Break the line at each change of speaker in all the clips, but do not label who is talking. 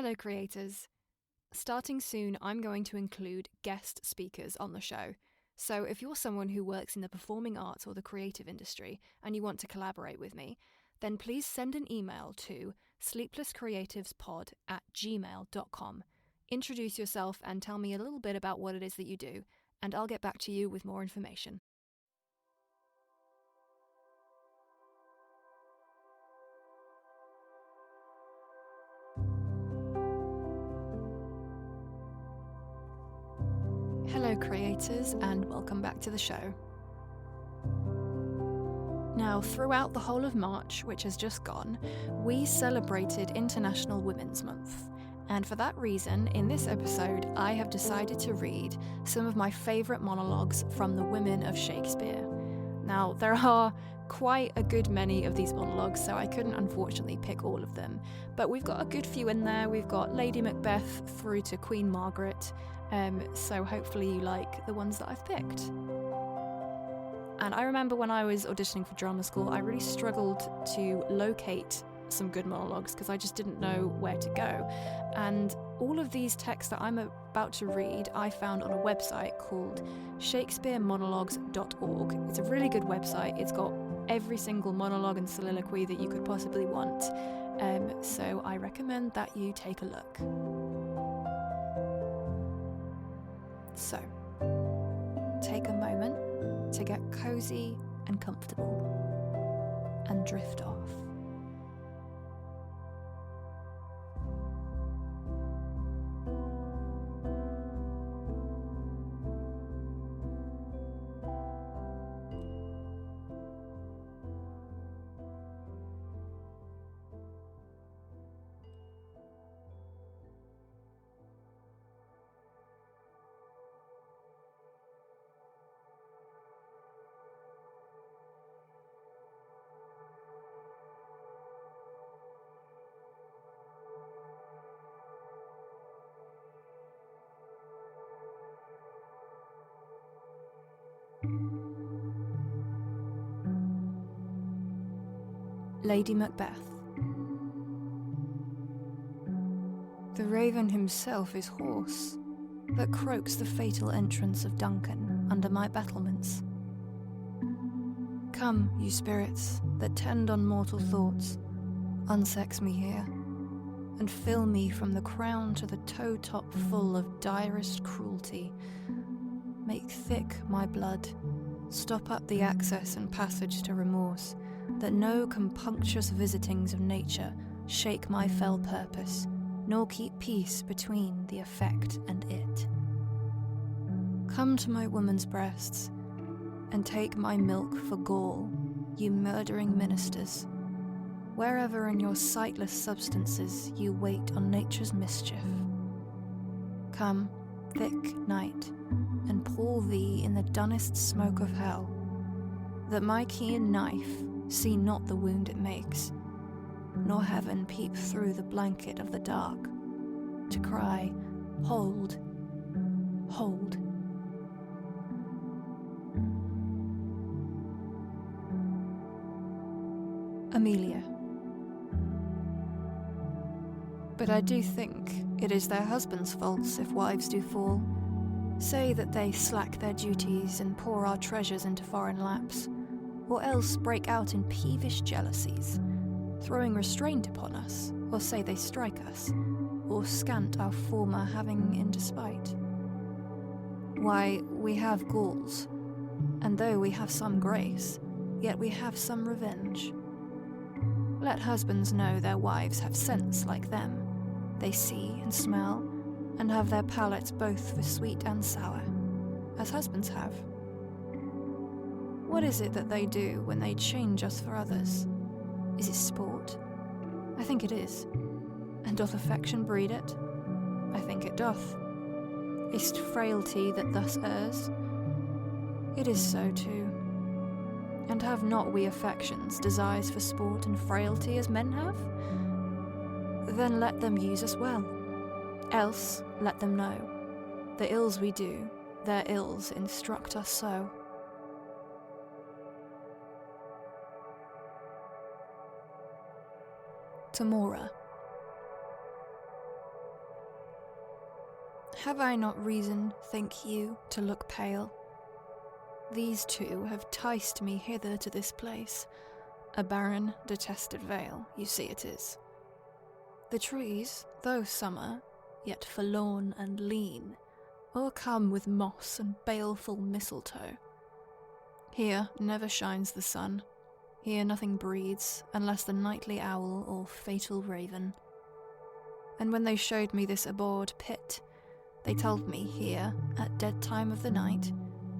Hello creators. Starting soon, I'm going to include guest speakers on the show. So if you're someone who works in the performing arts or the creative industry and you want to collaborate with me, then please send an email to sleeplesscreativespod@gmail.com. Introduce yourself and tell me a little bit about what it is that you do, and I'll get back to you with more information. Hello creators, and welcome back to the show. Now, throughout the whole of March, which has just gone, we celebrated International Women's Month. And for that reason, in this episode, I have decided to read some of my favourite monologues from the women of Shakespeare. Now, there are quite a good many of these monologues, so I couldn't unfortunately pick all of them. But we've got a good few in there. We've got Lady Macbeth through to Queen Margaret, so hopefully you like the ones that I've picked. And I remember when I was auditioning for drama school, I really struggled to locate some good monologues because I just didn't know where to go. And all of these texts that I'm about to read, I found on a website called shakespearemonologues.org. It's a really good website. It's got every single monologue and soliloquy that you could possibly want. So I recommend that you take a look. So, take a moment to get cozy and comfortable and drift off. Lady Macbeth. The raven himself is hoarse, that croaks the fatal entrance of Duncan under my battlements. Come, you spirits that tend on mortal thoughts, unsex me here, and fill me from the crown to the toe-top full of direst cruelty. Make thick my blood, stop up the access and passage to remorse, that no compunctious visitings of nature shake my fell purpose, nor keep peace between the effect and it. Come to my woman's breasts, and take my milk for gall, you murdering ministers, wherever in your sightless substances you wait on nature's mischief. Come, thick night, and pour thee in the dunnest smoke of hell, that my keen knife see not the wound it makes, nor heaven peep through the blanket of the dark, to cry, hold, hold. Amelia. But I do think it is their husbands' faults if wives do fall. Say that they slack their duties and pour our treasures into foreign laps, or else break out in peevish jealousies, throwing restraint upon us, or say they strike us, or scant our former having in despite. Why, we have Gauls, and though we have some grace, yet we have some revenge. Let husbands know their wives have sense like them. They see and smell, and have their palates both for sweet and sour, as husbands have. What is it that they do when they change us for others? Is it sport? I think it is. And doth affection breed it? I think it doth. Is't frailty that thus errs? It is so too. And have not we affections, desires for sport and frailty as men have? Then let them use us well. Else let them know, the ills we do, their ills instruct us so. Tamora. Have I not reason, think you, to look pale? These two have ticed me hither to this place, a barren, detested vale, you see it is. The trees, though summer, yet forlorn and lean, o'ercome with moss and baleful mistletoe. Here never shines the sun, here nothing breathes, unless the nightly owl or fatal raven. And when they showed me this abhorred pit, they told me here, at dead time of the night,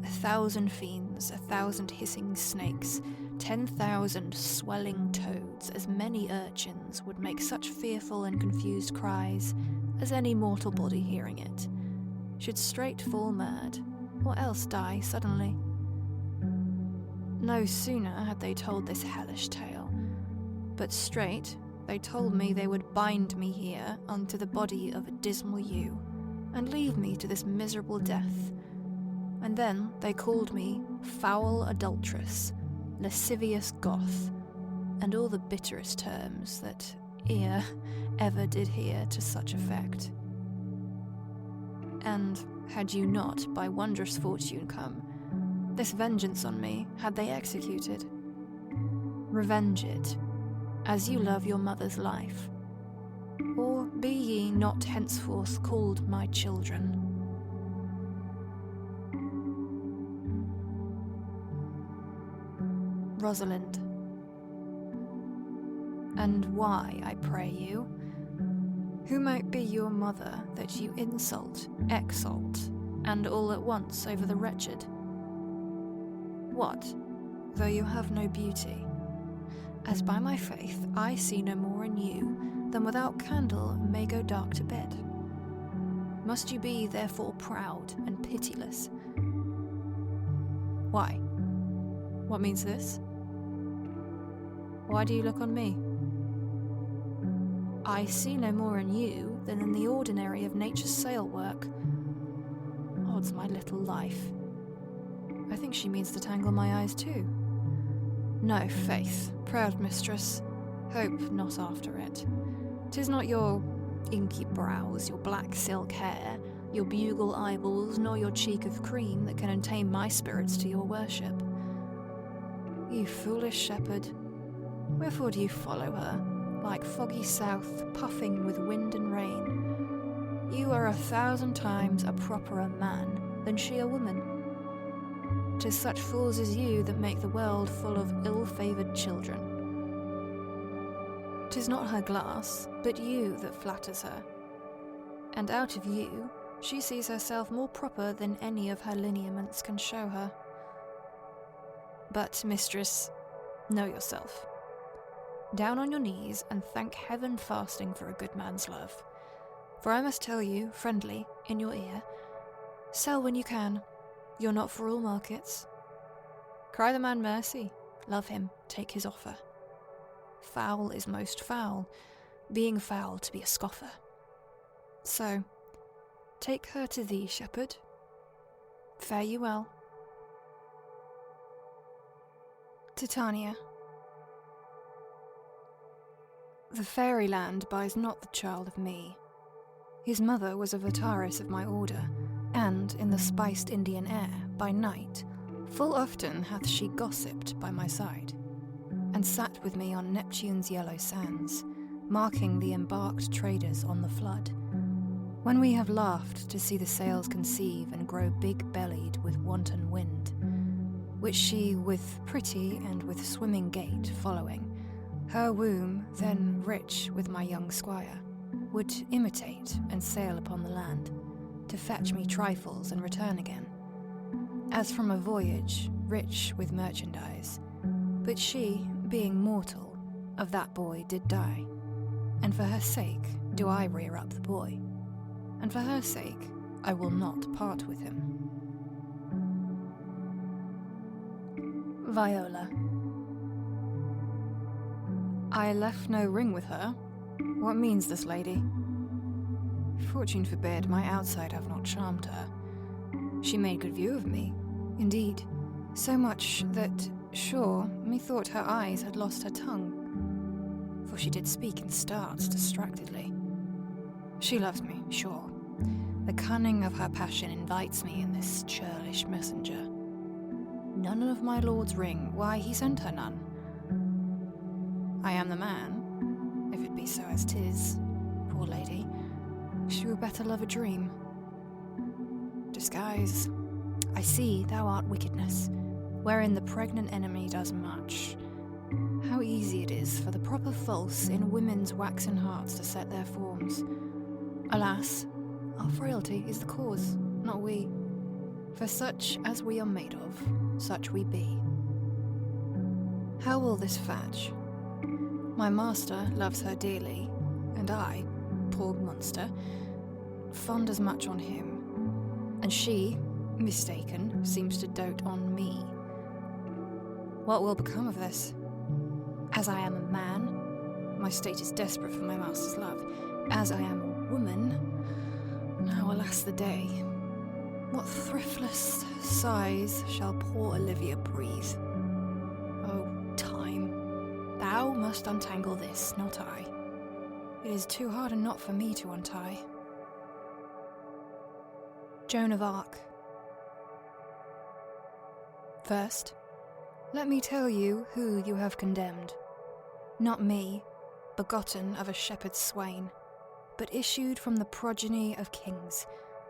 1,000 fiends, 1,000 hissing snakes, 10,000 swelling toads, as many urchins would make such fearful and confused cries as any mortal body hearing it, should straight fall mad, or else die suddenly. No sooner had they told this hellish tale, but straight they told me they would bind me here unto the body of a dismal ewe, and leave me to this miserable death. And then they called me foul adulteress, lascivious Goth, and all the bitterest terms that ear ever did hear to such effect. And had you not, by wondrous fortune come, this vengeance on me had they executed. Revenge it, as you love your mother's life, or be ye not henceforth called my children. Rosalind. And why, I pray you? Who might be your mother that you insult, exalt, and all at once over the wretched? What, though you have no beauty? As by my faith I see no more in you than without candle may go dark to bed. Must you be therefore proud and pitiless? Why? What means this? Why do you look on me? I see no more in you than in the ordinary of nature's sail work. Odds my little life. I think she means to tangle my eyes too. No, faith, proud mistress, hope not after it. 'Tis not your inky brows, your black silk hair, your bugle eyeballs, nor your cheek of cream that can entame my spirits to your worship. You foolish shepherd, wherefore do you follow her, like foggy south, puffing with wind and rain? You are 1,000 times a properer man than she a woman. 'Tis such fools as you that make the world full of ill-favoured children. 'Tis not her glass, but you that flatters her. And out of you, she sees herself more proper than any of her lineaments can show her. But, mistress, know yourself. Down on your knees and thank heaven fasting for a good man's love. For I must tell you, friendly, in your ear, sell when you can. You're not for all markets. Cry the man mercy, love him, take his offer. Foul is most foul, being foul to be a scoffer. So, take her to thee, shepherd. Fare you well. Titania. The fairyland buys not the child of me. His mother was a votaris of my order, and in the spiced Indian air, by night, full often hath she gossiped by my side, and sat with me on Neptune's yellow sands, marking the embarked traders on the flood, when we have laughed to see the sails conceive and grow big-bellied with wanton wind, which she with pretty and with swimming gait following, her womb then rich with my young squire, would imitate and sail upon the land, to fetch me trifles and return again, as from a voyage rich with merchandise. But she, being mortal, of that boy did die, and for her sake do I rear up the boy, and for her sake I will not part with him. Viola. I left no ring with her. What means this, lady? Fortune forbid my outside have not charmed her. She made good view of me, indeed, so much that, sure, methought her eyes had lost her tongue, for she did speak in starts distractedly. She loves me, sure, The cunning of her passion invites me in this churlish messenger. None of my lord's ring, why he sent her none. I am the man, if it be so as 'tis, poor lady, she were better love a dream. Disguise, I see thou art wickedness, wherein the pregnant enemy does much. How easy it is for the proper false in women's waxen hearts to set their forms. Alas, our frailty is the cause, not we. For such as we are made of, such we be. How will this fetch? My master loves her dearly, and I, poor monster, fond as much on him. And she, mistaken, seems to dote on me. What will become of this? As I am a man, my state is desperate for my master's love. As I am a woman, now alas the day. What thriftless sighs shall poor Olivia breathe? Oh, time, thou must untangle this, not I. It is too hard a knot for me to untie. Joan of Arc. First, let me tell you who you have condemned. Not me, begotten of a shepherd's swain, but issued from the progeny of kings,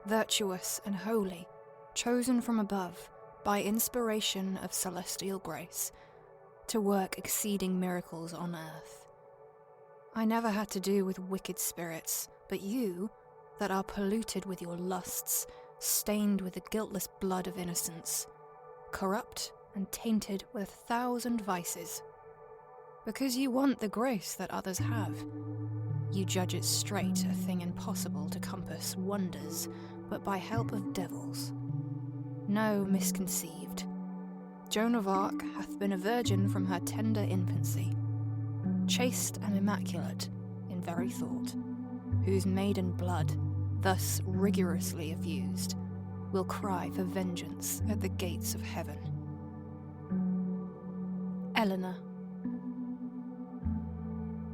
virtuous and holy, chosen from above, by inspiration of celestial grace, to work exceeding miracles on earth. I never had to do with wicked spirits, but you, that are polluted with your lusts, stained with the guiltless blood of innocence, corrupt and tainted with 1,000 vices. Because you want the grace that others have, you judge it straight a thing impossible to compass wonders, but by help of devils. No, misconceived. Joan of Arc hath been a virgin from her tender infancy, chaste and immaculate in very thought, whose maiden blood, thus rigorously effused, will cry for vengeance at the gates of heaven. Eleanor.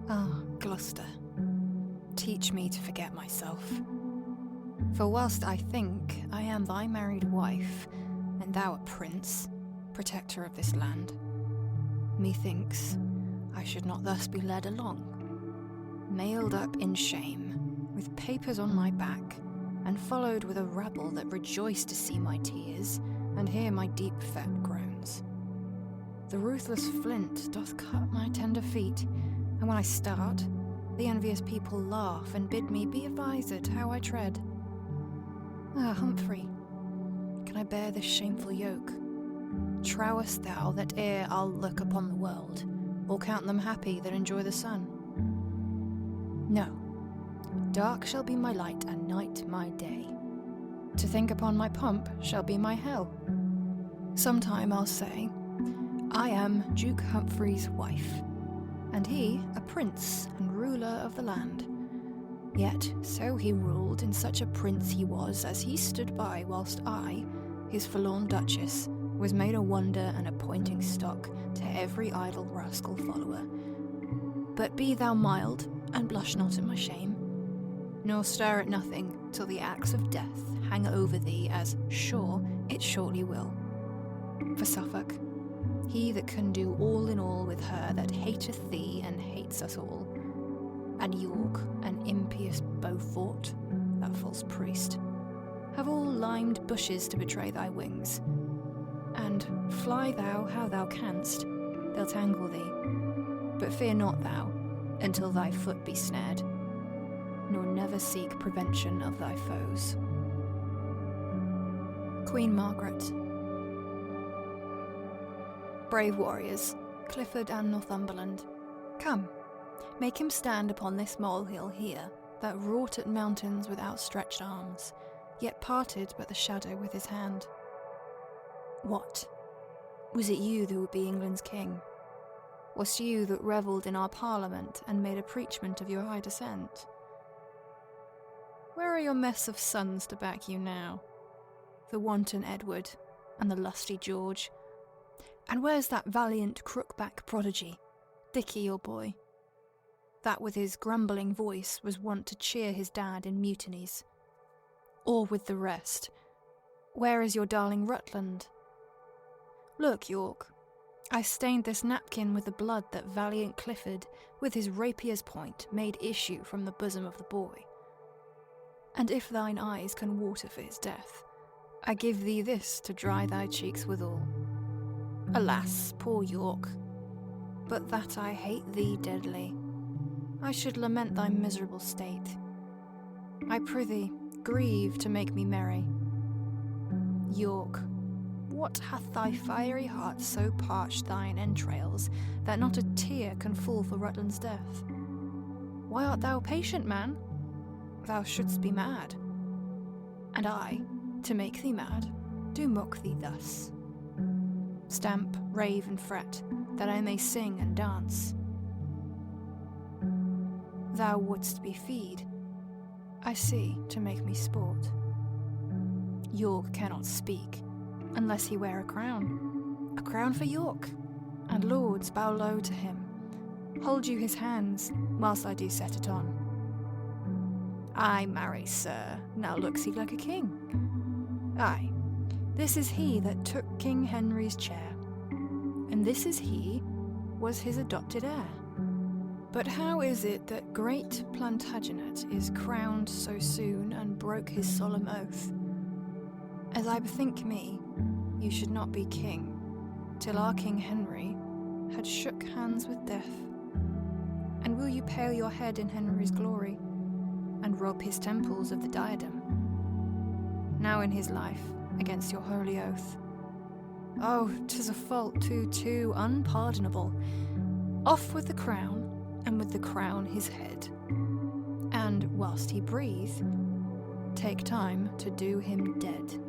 Ah, Gloucester, teach me to forget myself. For whilst I think I am thy married wife, and thou a prince, protector of this land, methinks I should not thus be led along, mailed up in shame, with papers on my back, and followed with a rabble that rejoice to see my tears, and hear my deep felt groans. The ruthless flint doth cut my tender feet, and when I start, the envious people laugh and bid me be advised how I tread. Ah, Humphrey, can I bear this shameful yoke? Trowest thou that ere I'll look upon the world, or count them happy that enjoy the sun? No, dark shall be my light and night my day. To think upon my pomp shall be my hell. Sometime I'll say, I am Duke Humphrey's wife, and he a prince and ruler of the land. Yet so he ruled, and such a prince he was, as he stood by whilst I, his forlorn duchess, was made a wonder and a pointing stock to every idle rascal follower. But be thou mild, and blush not at my shame, nor stir at nothing till the axe of death hang over thee, as sure it shortly will. For Suffolk, he that can do all in all with her that hateth thee and hates us all, and York, an impious Beaufort, that false priest, have all limed bushes to betray thy wings. And fly thou how thou canst, they'll tangle thee, but fear not thou, until thy foot be snared, nor never seek prevention of thy foes. Queen Margaret. Brave warriors, Clifford and Northumberland, come, make him stand upon this molehill here, that wrought at mountains with outstretched arms, yet parted but the shadow with his hand. What? Was it you that would be England's king? Was you that revelled in our parliament and made a preachment of your high descent? Where are your mess of sons to back you now? The wanton Edward and the lusty George? And where's that valiant crook-back prodigy, Dickie your boy? That with his grumbling voice was wont to cheer his dad in mutinies. or with the rest. Where is your darling Rutland? Look, York, I stained this napkin with the blood that valiant Clifford, with his rapier's point, made issue from the bosom of the boy. And if thine eyes can water for his death, I give thee this to dry thy cheeks withal. Alas, poor York, but that I hate thee deadly, I should lament thy miserable state. I prithee, grieve to make me merry. York, what hath thy fiery heart so parched thine entrails that not a tear can fall for Rutland's death? Why art thou patient, man? Thou shouldst be mad. And I, to make thee mad, do mock thee thus. Stamp, rave, and fret, that I may sing and dance. Thou wouldst be feed, I see, to make me sport. York cannot speak, unless he wear a crown for York, and lords bow low to him. Hold you his hands, whilst I do set it on. Ay, marry, sir, now looks he like a king. Ay, this is he that took King Henry's chair, and this is he was his adopted heir. But how is it that great Plantagenet is crowned so soon and broke his solemn oath? As I bethink me, you should not be king, till our King Henry had shook hands with death. And will you pale your head in Henry's glory, and rob his temples of the diadem? Now in his life, against your holy oath. Oh, 'tis a fault too unpardonable. Off with the crown, and with the crown his head. And whilst he breathe, take time to do him dead.